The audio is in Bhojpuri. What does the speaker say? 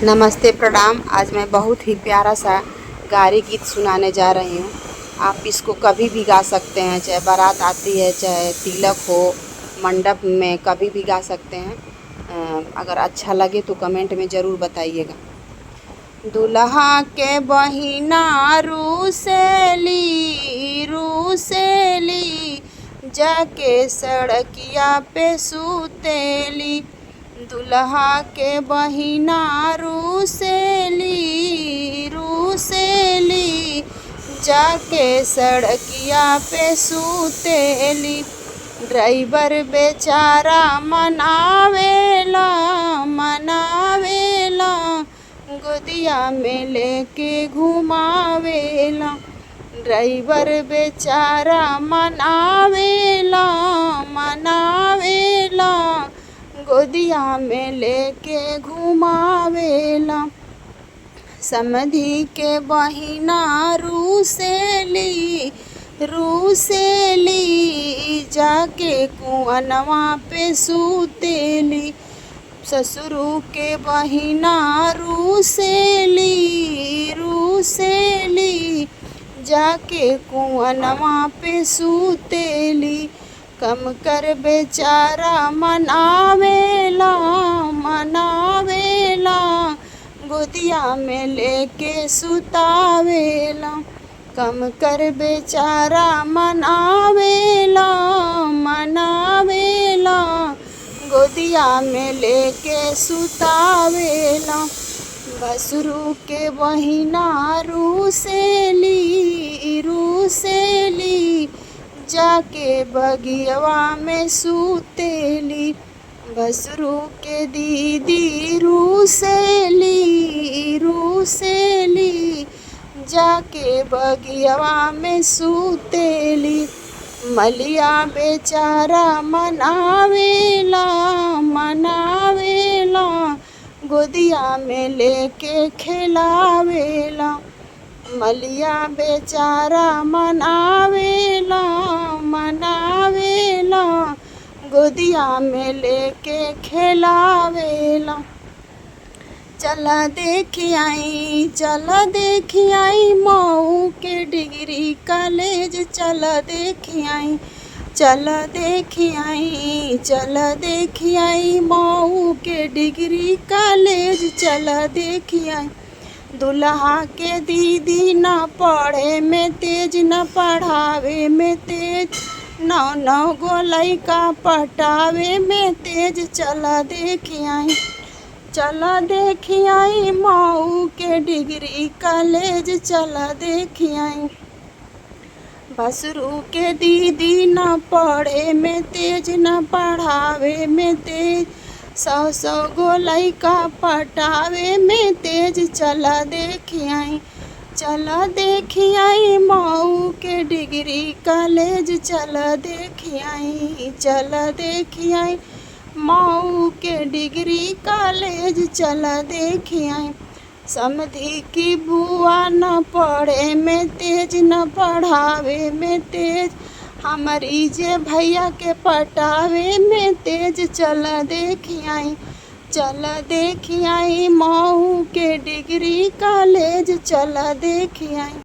नमस्ते प्रणाम। आज मैं बहुत ही प्यारा सा गारी गीत सुनाने जा रही हूँ। आप इसको कभी भी गा सकते हैं, चाहे बारात आती है, चाहे तिलक हो, मंडप में कभी भी गा सकते हैं। अगर अच्छा लगे तो कमेंट में ज़रूर बताइएगा। दुल्हा के बहिना रूसेली रूसेली, जाके सड़किया पे सुतेली। दुल्हा के बहिना रूसेली रूसेली, जाके सड़किया पे सुतेली। ड्राइवर बेचारा मनावेला मनावेला, गोदिया में लेके घुमावेला। ड्राइवर बेचारा मनावेला मनावेला, गोदिया में लेके घुमावेला। समधी के बहिना रूसेली रूसेली, जाके कुआनवा पे सुतेली। ससुरू के बहिना रूसेली रूसेली, जाके कुआनवा पे सुतेली। कम कर बेचारा मनावेला मनावेला, गोदिया में लेके सुतावेला। कम कर बेचारा मनावेला मनावेला, गोदिया में लेके सुतावेला। भसुरू के बहिना रूसेली रूसेली, जाके बगियवा में सुतेली। भसुरू के दीदी रूसेली रूसेली, जाके बगियवा में सुतेली। मलिया बेचारा मनावेला मनावेला, गोदिया में लेके खिलावेला। मलिया बेचारा मनावेला मनावेला, गोदिया में लेके खिलावेला। चला देखी आई मऊ के डिग्री कॉलेज, चला देखी आई मऊ के डिग्री कॉलेज, चला देखी आई। दुल्हा के दीदी न पढ़े में तेज, न पढ़ावे में तेज, 9 गो लइका पटावे में तेज, चला देखी आई। चला देखी आई मऊ के डिग्री कॉलेज, चला देखी आई। भसुरू के दीदी न पढ़े में तेज, न पढ़ावे में तेज, 100 गो लइका पटावे में तेज, चला देखी आई। चला देखी आई मऊ के डिग्री कॉलेज, चला देखी आई। चला देखी आई मऊ के डिग्री कॉलेज, चला देखी आई। समधी की बुआ न पढ़े में तेज, न पढ़ावे में तेज, हमारी जे भैया के पटावे में तेज, चला देखी आई। चला देखी आई मऊ के डिग्री कॉलेज, चला देखी आई।